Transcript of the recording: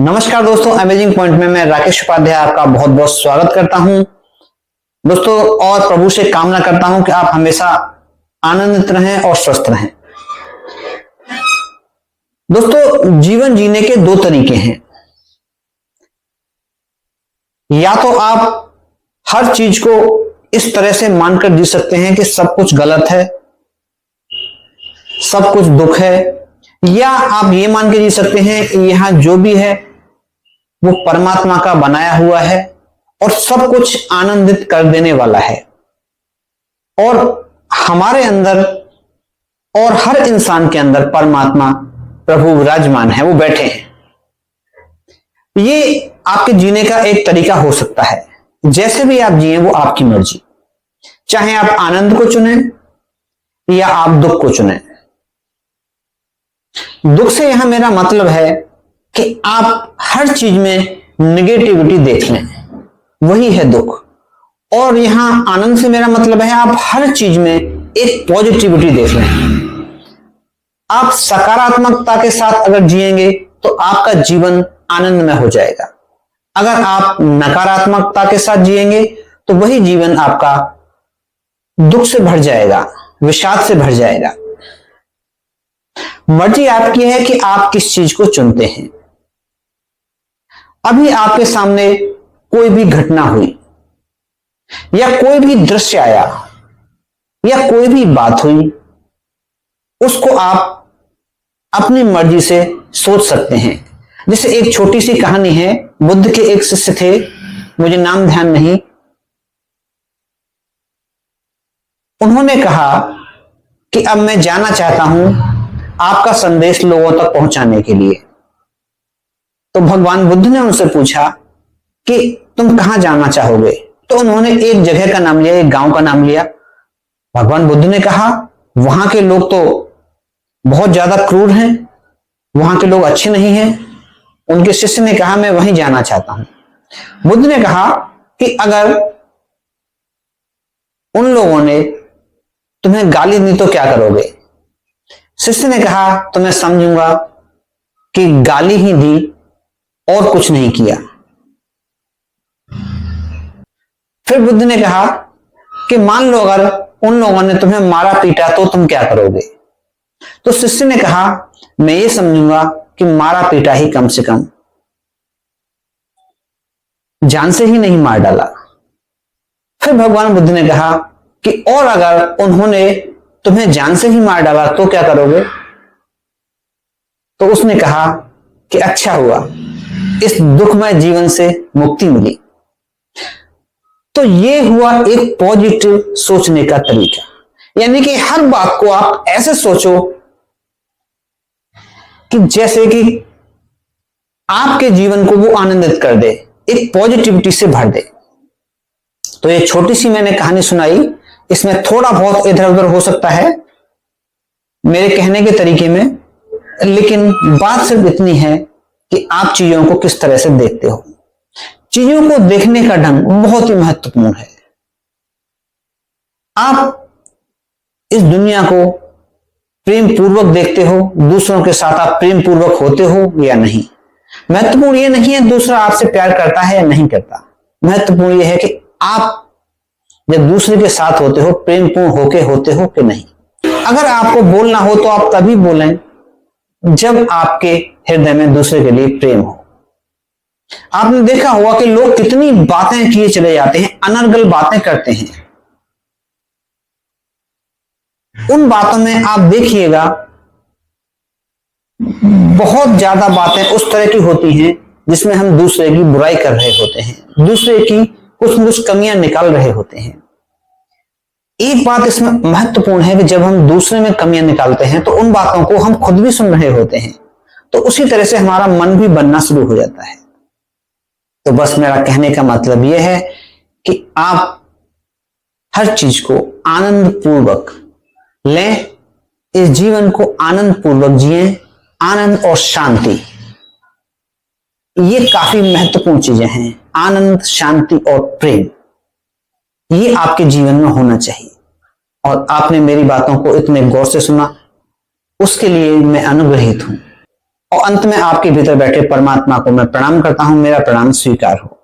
नमस्कार दोस्तों, amazing point में मैं राकेश उपाध्याय आपका बहुत बहुत स्वागत करता हूं दोस्तों। और प्रभु से कामना करता हूं कि आप हमेशा आनंदित रहें और स्वस्थ रहें। दोस्तों, जीवन जीने के दो तरीके हैं। या तो आप हर चीज को इस तरह से मानकर जी सकते हैं कि सब कुछ गलत है, सब कुछ दुख है, या आप ये मान के जी सकते हैं कि यहां जो भी है वो परमात्मा का बनाया हुआ है और सब कुछ आनंदित कर देने वाला है। और हमारे अंदर और हर इंसान के अंदर परमात्मा प्रभु विराजमान है, वो बैठे हैं। ये आपके जीने का एक तरीका हो सकता है। जैसे भी आप जिए वो आपकी मर्जी, चाहे आप आनंद को चुने या आप दुख को चुने। दुख से यहां मेरा मतलब है कि आप हर चीज में निगेटिविटी देख लें, वही है दुख। और यहां आनंद से मेरा मतलब है आप हर चीज में एक पॉजिटिविटी देख लें। आप सकारात्मकता के साथ अगर जिएंगे तो आपका जीवन आनंदमय हो जाएगा। अगर आप नकारात्मकता के साथ जिएंगे तो वही जीवन आपका दुख से भर जाएगा, विषाद से भर जाएगा। मर्जी आपकी है कि आप किस चीज को चुनते हैं। अभी आपके सामने कोई भी घटना हुई या कोई भी दृश्य आया या कोई भी बात हुई, उसको आप अपनी मर्जी से सोच सकते हैं। जैसे एक छोटी सी कहानी है, बुद्ध के एक शिष्य थे, मुझे नाम ध्यान नहीं, उन्होंने कहा कि अब मैं जाना चाहता हूं आपका संदेश लोगों तक पहुंचाने के लिए। तो भगवान बुद्ध ने उनसे पूछा कि तुम कहां जाना चाहोगे। तो उन्होंने एक जगह का नाम लिया, एक गांव का नाम लिया। भगवान बुद्ध ने कहा वहां के लोग तो बहुत ज्यादा क्रूर हैं, वहां के लोग अच्छे नहीं हैं। उनके शिष्य ने कहा मैं वहीं जाना चाहता हूं। बुद्ध ने कहा कि अगर उन लोगों ने तुम्हें गाली दी तो क्या करोगे। शिष्य ने कहा तो मैं समझूंगा कि गाली ही दी और कुछ नहीं किया। फिर बुद्ध ने कहा कि मान लो अगर उन लोगों ने तुम्हें मारा पीटा तो तुम क्या करोगे। तो शिष्य ने कहा मैं ये समझूंगा कि मारा पीटा ही कम से कम, जान से ही नहीं मार डाला। फिर भगवान बुद्ध ने कहा कि और अगर उन्होंने तुम्हें जान से ही मार डाला तो क्या करोगे। तो उसने कहा कि अच्छा हुआ, इस दुखमय जीवन से मुक्ति मिली। तो ये हुआ एक पॉजिटिव सोचने का तरीका। यानी कि हर बात को आप ऐसे सोचो कि जैसे कि आपके जीवन को वो आनंदित कर दे, एक पॉजिटिविटी से भर दे। तो ये छोटी सी मैंने कहानी सुनाई, इसमें थोड़ा बहुत इधर उधर हो सकता है मेरे कहने के तरीके में, लेकिन बात सिर्फ इतनी है कि आप चीजों को किस तरह से देखते हो। चीजों को देखने का ढंग बहुत ही महत्वपूर्ण है। आप इस दुनिया को प्रेम पूर्वक देखते हो, दूसरों के साथ आप प्रेम पूर्वक होते हो या नहीं। महत्वपूर्ण यह नहीं है दूसरा आपसे प्यार करता है या नहीं करता। महत्वपूर्ण यह है कि आप जब दूसरे के साथ होते हो प्रेम पूर्ण होके होते हो कि नहीं। अगर आपको बोलना हो तो आप तभी बोलें जब आपके हृदय में दूसरे के लिए प्रेम हो। आपने देखा होगा कि लोग कितनी बातें किए चले जाते हैं, अनर्गल बातें करते हैं। उन बातों में आप देखिएगा बहुत ज्यादा बातें उस तरह की होती हैं जिसमें हम दूसरे की बुराई कर रहे होते हैं, दूसरे की कुछ न कुछ कमियां निकाल रहे होते हैं। एक बात इसमें महत्वपूर्ण है कि जब हम दूसरे में कमियां निकालते हैं तो उन बातों को हम खुद भी सुन रहे होते हैं, तो उसी तरह से हमारा मन भी बनना शुरू हो जाता है। तो बस मेरा कहने का मतलब यह है कि आप हर चीज को आनंद पूर्वक लें, इस जीवन को आनंद पूर्वक जिए। आनंद और शांति, ये काफी महत्वपूर्ण चीजें हैं। आनंद, शांति और प्रेम, ये आपके जीवन में होना चाहिए। और आपने मेरी बातों को इतने गौर से सुना, उसके लिए मैं अनुग्रहित हूं। और अंत में आपके भीतर बैठे परमात्मा को मैं प्रणाम करता हूं, मेरा प्रणाम स्वीकार हो।